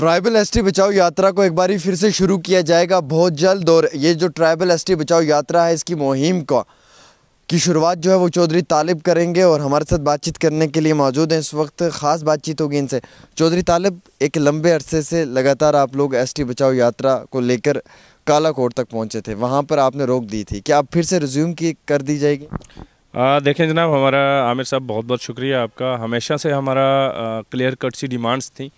Tribal ST बचाओ यात्रा को एक बार फिर से शुरू किया जाएगा बहुत जल्द। और ये जो ट्राइबल एसटी बचाओ यात्रा है, इसकी मुहिम की शुरुआत जो है वो चौधरी तालिब करेंगे और हमारे साथ बातचीत करने के लिए मौजूद हैं। इस वक्त ख़ास बातचीत होगी इनसे। चौधरी तालिब, एक लंबे अरसे से लगातार आप लोग एसटी बचाओ यात्रा को लेकर कालाकोट तक पहुंचे थे, वहां पर आपने रोक दी थी, क्या अब फिर से रिज्यूम की कर दी जाएगी? देखें जनाब, हमारा आमिर साहब बहुत बहुत शुक्रिया आपका। हमेशा से हमारा क्लियर कट सी डिमांड्स थी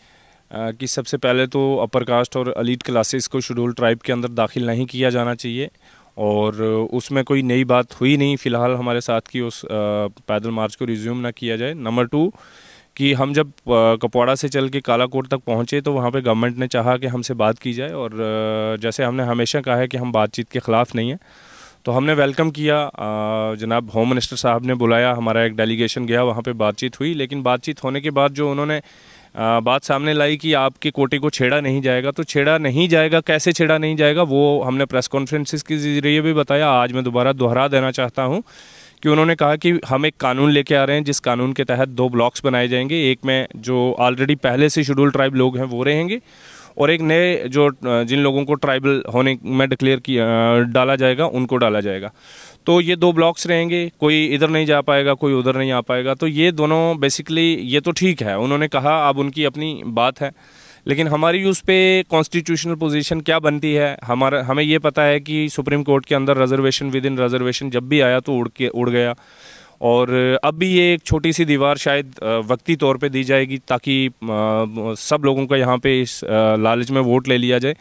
कि सबसे पहले तो अपर कास्ट और एलीट क्लासेस को शेड्यूल ट्राइब के अंदर दाखिल नहीं किया जाना चाहिए, और उसमें कोई नई बात हुई नहीं फ़िलहाल हमारे साथ कि उस पैदल मार्च को रिज्यूम ना किया जाए। नंबर 2 कि हम जब कपवाड़ा से चल के कालाकोट तक पहुँचे तो वहाँ पे गवर्नमेंट ने चाहा कि हमसे बात की जाए, और जैसे हमने हमेशा कहा है कि हम बातचीत के ख़िलाफ़ नहीं हैं, तो हमने वेलकम किया। जनाब होम मिनिस्टर साहब ने बुलाया, हमारा एक डेलीगेशन गया, वहाँ पे बातचीत हुई। लेकिन बातचीत होने के बाद जो उन्होंने बात सामने लाई कि आपके कोटे को छेड़ा नहीं जाएगा, तो छेड़ा नहीं जाएगा, कैसे छेड़ा नहीं जाएगा वो हमने प्रेस कॉन्फ्रेंसिस के ज़रिए भी बताया। आज मैं दोबारा दोहरा देना चाहता हूँ कि उन्होंने कहा कि हम एक कानून लेके आ रहे हैं, जिस कानून के तहत 2 ब्लॉक्स बनाए जाएंगे। एक में जो ऑलरेडी पहले से शेड्यूल ट्राइब लोग हैं वो रहेंगे, और एक नए जो जिन लोगों को ट्राइबल होने में डिक्लेयर किया डाला जाएगा उनको डाला जाएगा। तो ये 2 ब्लॉक्स रहेंगे, कोई इधर नहीं जा पाएगा, कोई उधर नहीं आ पाएगा। तो ये दोनों बेसिकली ये तो ठीक है, उन्होंने कहा, अब उनकी अपनी बात है। लेकिन हमारी उस पर कॉन्स्टिट्यूशनल पोजीशन क्या बनती है, हमें ये पता है कि सुप्रीम कोर्ट के अंदर रिजर्वेशन विद इन रिजर्वेशन जब भी आया तो उड़ गया, और अब भी ये एक छोटी सी दीवार शायद वक्ती तौर पे दी जाएगी ताकि सब लोगों का यहाँ पे इस लालच में वोट ले लिया जाए,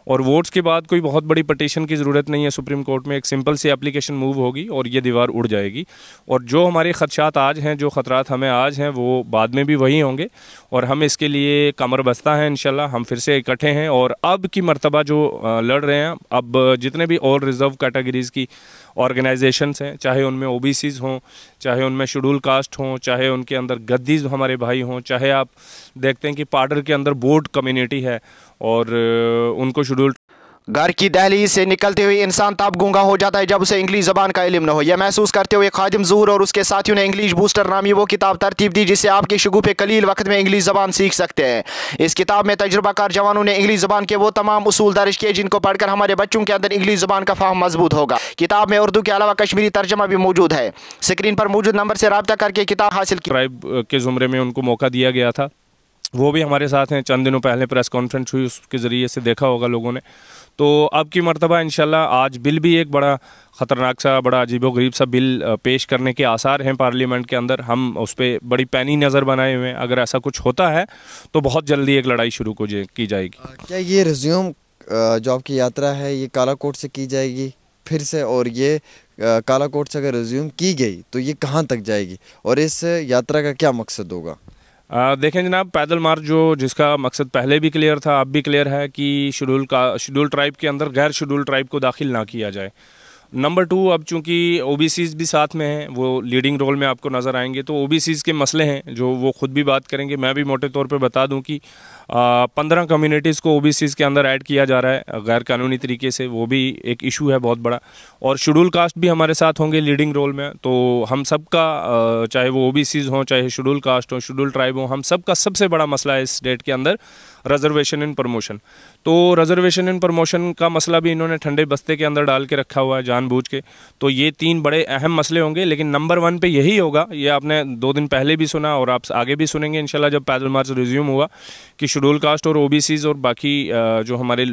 और वोट्स के बाद कोई बहुत बड़ी पटिशन की ज़रूरत नहीं है सुप्रीम कोर्ट में। एक सिंपल सी एप्लीकेशन मूव होगी और ये दीवार उड़ जाएगी। और जो हमारे ख़दशात आज हैं, जो ख़तरात हमें आज हैं, वो बाद में भी वही होंगे, और हम इसके लिए कमर बस्ता हैं। इंशाल्लाह हम फिर से इकट्ठे हैं, और अब की मर्तबा जो लड़ रहे हैं, अब जितने भी और रिज़र्व कैटेगरीज़ की ऑर्गेनाइजेशंस हैं, चाहे उनमें ओबीसीज़ हों, चाहे उनमें शेड्यूल कास्ट हों, चाहे उनके अंदर गद्दीज़ हमारे भाई हों, चाहे आप देखते हैं कि पाडर के अंदर बोर्ड कम्युनिटी है और उनको शेड्यूल। घर की दहलीज से निकलते हुए इंसान तब गूंगा हो जाता है जब उसे इंग्लिश ज़बान का इल्म न हो। यह महसूस करते हुए खादिम ज़हूर और उसके साथियों ने इंग्लिश बूस्टर नामी वो किताब तरतीब दी जिससे आपके शगुफ़े कलील वक्त में इंग्लिश ज़बान सीख सकते हैं। इस किताब में तजुर्बाकार जवानों ने इंग्लिश ज़बान के वो तमाम उसूल दर्ज किए जिनको पढ़कर हमारे बच्चों के अंदर इंग्लिश ज़बान का फाहम मजबूत होगा। किताब में उर्दू के अलावा कश्मीरी तर्जमा भी मौजूद है। स्क्रीन पर मौजूद नंबर से रब्ता करके किताब हासिल की। ट्राइब के ज़ुमरे में उनको मौका दिया गया था, वो भी हमारे साथ हैं। चंद दिनों पहले प्रेस कॉन्फ्रेंस हुई, उसके ज़रिए से देखा होगा लोगों ने। तो अब की मर्तबा इंशाल्लाह आज बिल भी एक बड़ा ख़तरनाक सा, बड़ा अजीबोगरीब सा बिल पेश करने के आसार हैं पार्लियामेंट के अंदर। हम उस पर बड़ी पैनी नज़र बनाए हुए हैं। अगर ऐसा कुछ होता है तो बहुत जल्दी एक लड़ाई शुरू की जाएगी। क्या ये रिज्यूम जो आपकी यात्रा है ये कालाकोट से की जाएगी फिर से, और ये कालाकोट से अगर रिज्यूम की गई तो ये कहाँ तक जाएगी, और इस यात्रा का क्या मकसद होगा? देखें जनाब, पैदल मार्च जिसका मकसद पहले भी क्लियर था, अब भी क्लियर है कि शेड्यूल ट्राइब के अंदर गैर शेड्यूल ट्राइब को दाखिल ना किया जाए। नंबर 2, अब चूंकि ओबीसीज़ भी साथ में हैं, वो लीडिंग रोल में आपको नज़र आएंगे, तो ओबीसीज़ के मसले हैं जो वो ख़ुद भी बात करेंगे। मैं भी मोटे तौर पे बता दूं कि 15 कम्युनिटीज़ को ओबीसीज़ के अंदर ऐड किया जा रहा है गैर कानूनी तरीके से, वो भी एक इशू है बहुत बड़ा। और शेड्यूल कास्ट भी हमारे साथ होंगे लीडिंग रोल में। तो हम सब का, चाहे वो ओबीसीज़ हों, चाहे शेड्यूल कास्ट हो, शेड्यूल ट्राइब हो, हम सब का सबसे बड़ा मसला है इस स्टेट के अंदर रिजर्वेशन इन प्रमोशन। तो रिजर्वेशन इन प्रमोशन का मसला भी इन्होंने ठंडे बस्ते के अंदर डाल के रखा हुआ है जानबूझ के। तो ये 3 बड़े अहम मसले होंगे, लेकिन नंबर 1 पे यही होगा। ये आपने 2 दिन पहले भी सुना और आप आगे भी सुनेंगे इंशाल्लाह जब पैदल मार्च रिज्यूम हुआ, कि शेड्यूल कास्ट और ओबीसीज़ और बाकी जो हमारे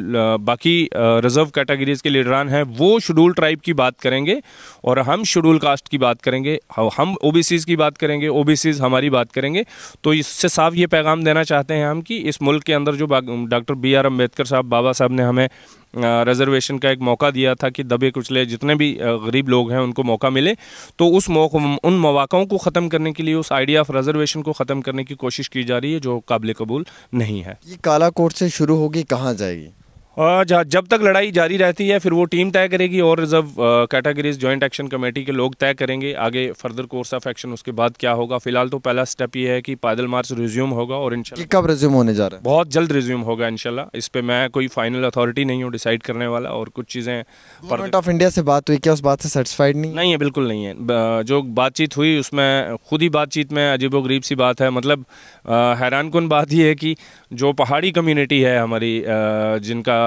बाकी रिजर्व कैटेगरीज़ के लीडरान हैं वो शेड्यूल ट्राइब की बात करेंगे, और हम शेड्यूल कास्ट की बात करेंगे, हम ओबीसीज़ की बात करेंगे, ओबीसीज़ हमारी बात करेंगे। तो इससे साफ ये पैगाम देना चाहते हैं हम कि इस मुल्क के अंदर जो डॉक्टर BR अम्बेडकर साहब, बाबा साहब ने हमें रिजर्वेशन का एक मौका दिया था कि दबे कुचले जितने भी गरीब लोग हैं उनको मौका मिले, तो उन मौक़ों को ख़त्म करने के लिए, उस आइडिया ऑफ रिजर्वेशन को ख़त्म करने की कोशिश की जा रही है जो काबिल कबूल नहीं है। ये कालाकोट से शुरू होगी, कहाँ जाएगी? जब तक लड़ाई जारी रहती है फिर वो टीम तय करेगी और reserve categories joint action committee के लोग तय करेंगे आगे फर्दर कोर्स ऑफ एक्शन उसके बाद क्या होगा। फिलहाल तो पहला स्टेप ये है कि पैदल मार्च रिज्यूम होगा और इंशाल्लाह कब रिज्यूम होने जा रहा है? बहुत जल्द रिज्यूम होगा इंशाल्लाह। इस पे मैं कोई फाइनल अथॉरिटी नहीं हूँ डिसाइड करने वाला और कुछ चीज़ें गवर्नमेंट ऑफ इंडिया से बात हुई क्या? उस बात से सेटिस्फाइड नहीं है? बिल्कुल नहीं है। जो बातचीत हुई उसमें खुद ही बातचीत में अजीबोगरीब सी बात है। मतलब हैरानकुन बात यह है कि जो पहाड़ी कम्युनिटी है हमारी जिनका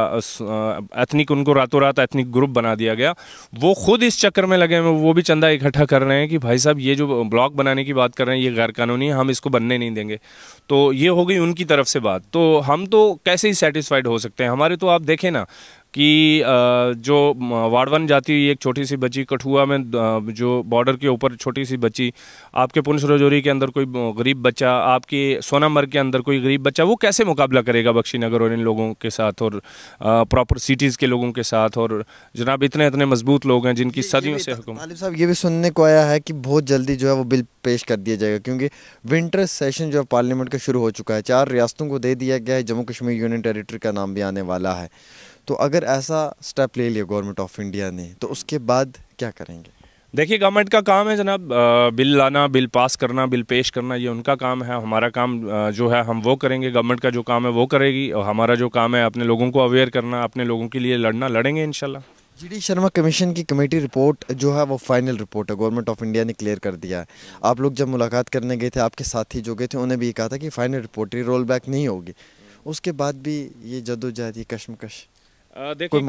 एथनिक उनको रातों रात एथनिक ग्रुप बना दिया गया, वो खुद इस चक्कर में लगे हैं। वो भी चंदा इकट्ठा कर रहे हैं कि भाई साहब ये जो ब्लॉक बनाने की बात कर रहे हैं ये गैर कानूनी है, हम इसको बनने नहीं देंगे। तो ये हो गई उनकी तरफ से बात। तो हम तो कैसे ही सेटिस्फाइड हो सकते हैं? हमारे तो आप देखें ना कि जो वाड़वन जाती हुई एक छोटी सी बच्ची, कठुआ में जो बॉर्डर के ऊपर छोटी सी बच्ची, आपके पुंछ राजौरी के अंदर कोई गरीब बच्चा, आपके सोनामर्ग के अंदर कोई गरीब बच्चा, वो कैसे मुकाबला करेगा बख्शीनगर और इन लोगों के साथ और प्रॉपर सिटीज़ के लोगों के साथ? और जनाब इतने इतने मजबूत लोग हैं जिनकी सदियों से हुक्म। तालिब साहब, ये भी सुनने को आया है कि बहुत जल्दी जो है वो बिल पेश कर दिया जाएगा क्योंकि विंटर सेशन जो है पार्लियामेंट का शुरू हो चुका है। 4 रियासतों को दे दिया गया है, जम्मू कश्मीर यूनियन टेरिटरी का नाम भी आने वाला है। तो अगर ऐसा स्टेप ले लिया गवर्नमेंट ऑफ इंडिया ने तो उसके बाद क्या करेंगे? देखिए, गवर्नमेंट का काम है जनाब बिल लाना, बिल पास करना, बिल पेश करना, ये उनका काम है। हमारा काम जो है हम वो करेंगे। गवर्नमेंट का जो काम है वो करेगी और हमारा जो काम है अपने लोगों को अवेयर करना, अपने लोगों के लिए लड़ना, लड़ेंगे इंशाल्लाह। GD शर्मा कमीशन की कमेटी रिपोर्ट जो है वो फाइनल रिपोर्ट है, गवर्नमेंट ऑफ इंडिया ने क्लियर कर दिया है। आप लोग जब मुलाकात करने गए थे, आपके साथी जो गए थे उन्हें भी कहा था कि फाइनल रिपोर्ट ही रोल बैक नहीं होगी। उसके बाद भी ये जद्दोजहद, ये कशमकश, देखिए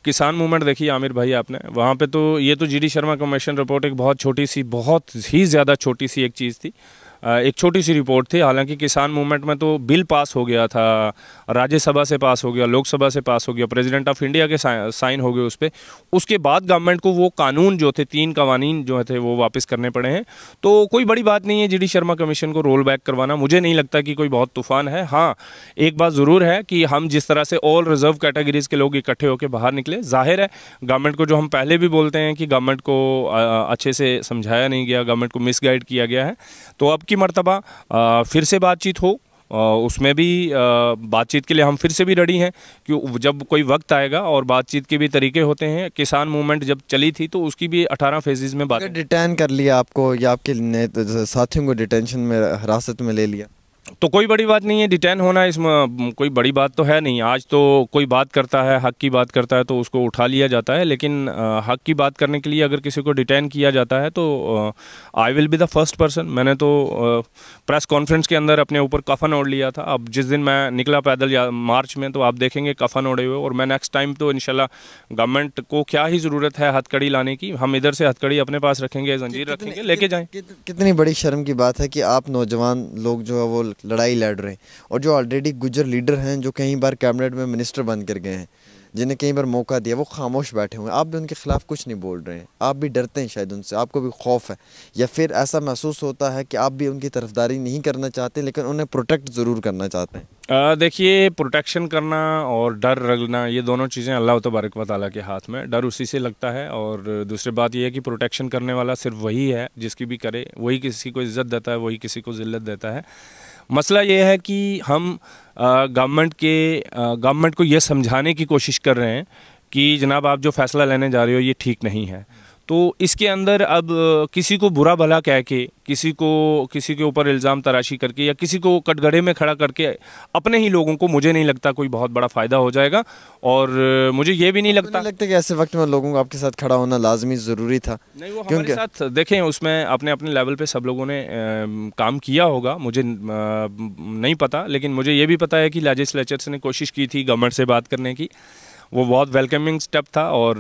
किसान मूवमेंट देखिए आमिर भाई आपने वहाँ पे तो ये तो GD शर्मा कमीशन रिपोर्ट एक बहुत छोटी सी, बहुत ही ज़्यादा छोटी सी एक चीज़ थी, एक छोटी सी रिपोर्ट थी। हालांकि किसान मूवमेंट में तो बिल पास हो गया था, राज्यसभा से पास हो गया, लोकसभा से पास हो गया, प्रेसिडेंट ऑफ इंडिया के साइन हो गए उस पर। उसके बाद गवर्नमेंट को वो कानून जो थे, 3 कवानीन जो थे वो वापस करने पड़े हैं। तो कोई बड़ी बात नहीं है GD शर्मा कमीशन को रोल बैक करवाना। मुझे नहीं लगता कि कोई बहुत तूफान है। हाँ, एक बात ज़रूर है कि हम जिस तरह से ऑल रिजर्व कैटेगरीज के लोग इकट्ठे होकर बाहर निकले, जाहिर है गवर्नमेंट को, जो हम पहले भी बोलते हैं कि गवर्नमेंट को अच्छे से समझाया नहीं गया, गवर्नमेंट को मिसगाइड किया गया है। तो अब की मर्तबा फिर से बातचीत हो, उसमें भी बातचीत के लिए हम फिर से भी रेडी हैं कि जब कोई वक्त आएगा। और बातचीत के भी तरीके होते हैं। किसान मूवमेंट जब चली थी तो उसकी भी 18 फेजेस में बात। डिटेन कर लिया आपको या आपके साथियों को डिटेंशन में, हिरासत में ले लिया, तो कोई बड़ी बात नहीं है। डिटेन होना इसमें कोई बड़ी बात तो है नहीं। आज तो कोई बात करता है, हक की बात करता है तो उसको उठा लिया जाता है। लेकिन हक की बात करने के लिए अगर किसी को डिटेन किया जाता है तो I will be the first person. मैंने तो प्रेस कॉन्फ्रेंस के अंदर अपने ऊपर कफन ओढ़ लिया था। अब जिस दिन मैं निकला पैदल मार्च में तो आप देखेंगे कफन ओढ़े हुए। और मैं नेक्स्ट टाइम तो इंशाल्लाह गवर्नमेंट को क्या ही ज़रूरत है हथकड़ी लाने की, हम इधर से हथकड़ी अपने पास रखेंगे, जंजीर रखेंगे, लेके जाएँ। कितनी बड़ी शर्म की बात है कि आप नौजवान लोग जो है वो लड़ाई लड़ रहे हैं और जो ऑलरेडी गुजर लीडर हैं, जो कई बार कैबिनेट में मिनिस्टर बन कर गए हैं, जिन्हें कई बार मौका दिया, वो खामोश बैठे हुए हैं। आप भी उनके खिलाफ कुछ नहीं बोल रहे हैं। आप भी डरते हैं शायद उनसे, आपको भी खौफ है, या फिर ऐसा महसूस होता है कि आप भी उनकी तरफदारी नहीं करना चाहते लेकिन उन्हें प्रोटेक्ट ज़रूर करना चाहते हैं? देखिए, प्रोटेक्शन करना और डर लगना ये दोनों चीज़ें अल्लाह तबारक व तआला के हाथ में। डर उसी से लगता है और दूसरी बात यह है कि प्रोटेक्शन करने वाला सिर्फ वही है जिसकी भी करे, वही किसी को इज़्ज़त देता है, वही किसी को ज़िल्लत देता है। मसला ये है कि हम गवर्नमेंट को ये समझाने की कोशिश कर रहे हैं कि जनाब आप जो फ़ैसला लेने जा रहे हो ये ठीक नहीं है। तो इसके अंदर अब किसी को बुरा भला कह के, किसी के ऊपर इल्ज़ाम तराशी करके या किसी को कटघरे में खड़ा करके अपने ही लोगों को, मुझे नहीं लगता कोई बहुत बड़ा फ़ायदा हो जाएगा। और मुझे ये भी नहीं लगता कि ऐसे वक्त में लोगों को आपके साथ खड़ा होना लाजमी ज़रूरी था। नहीं, वो हमारे साथ देखें उसमें अपने अपने लेवल पे सब लोगों ने काम किया होगा, मुझे नहीं पता। लेकिन मुझे ये भी पता है कि लेजिस्लेचर्स ने कोशिश की थी गवर्नमेंट से बात करने की, वो बहुत वेलकमिंग स्टेप था। और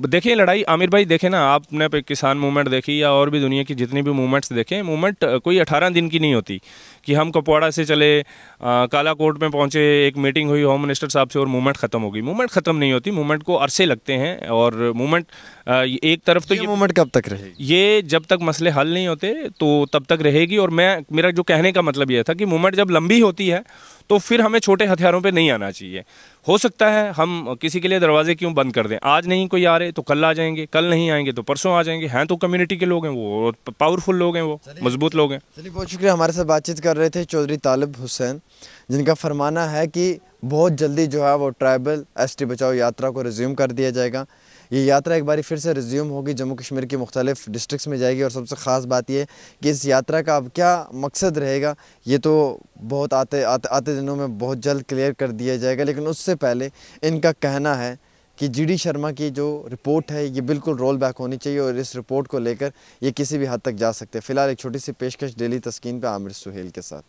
देखें लड़ाई, आमिर भाई देखें ना, आपने किसान मूवमेंट देखी या और भी दुनिया की जितनी भी मूवमेंट्स देखें, मूवमेंट कोई 18 दिन की नहीं होती कि हम कुपवाड़ा से चले, कालाकोट में पहुंचे, एक मीटिंग हुई होम मिनिस्टर साहब से और मूवमेंट ख़त्म हो गई। मूवमेंट ख़त्म नहीं होती, मूवमेंट को अरसे लगते हैं। और मूवमेंट एक तरफ तो ये मूवमेंट कब तक रहेगी? ये जब तक मसले हल नहीं होते तो तब तक रहेगी। और मेरा जो कहने का मतलब ये था कि मूवमेंट जब लंबी होती है तो फिर हमें छोटे हथियारों पे नहीं आना चाहिए। हो सकता है हम किसी के लिए दरवाजे क्यों बंद कर दें, आज नहीं कोई आ रहे तो कल आ जाएंगे, कल नहीं आएंगे तो परसों आ जाएंगे। हैं तो कम्युनिटी के लोग हैं, वो पावरफुल लोग हैं, वो मजबूत लोग हैं। चलिए, बहुत शुक्रिया। हमारे साथ बातचीत कर रहे थे चौधरी तालिब हुसैन, जिनका फरमाना है कि बहुत जल्दी जो है वो ट्राइबल एसटी बचाओ यात्रा को रिज्यूम कर दिया जाएगा। ये यात्रा एक बारी फिर से रिज्यूम होगी, जम्मू कश्मीर की मुख्तलिफ डिस्ट्रिक्स में जाएगी। और सबसे ख़ास बात यह कि इस यात्रा का अब क्या मकसद रहेगा ये तो बहुत आते दिनों में बहुत जल्द क्लियर कर दिया जाएगा। लेकिन उससे पहले इनका कहना है कि GD शर्मा की जो रिपोर्ट है ये बिल्कुल रोल बैक होनी चाहिए और इस रिपोर्ट को लेकर ये किसी भी हद तक जा सकते हैं। फ़िलहाल एक छोटी सी पेशकश डेली तस्कीन पे आमिर सुहेल के साथ।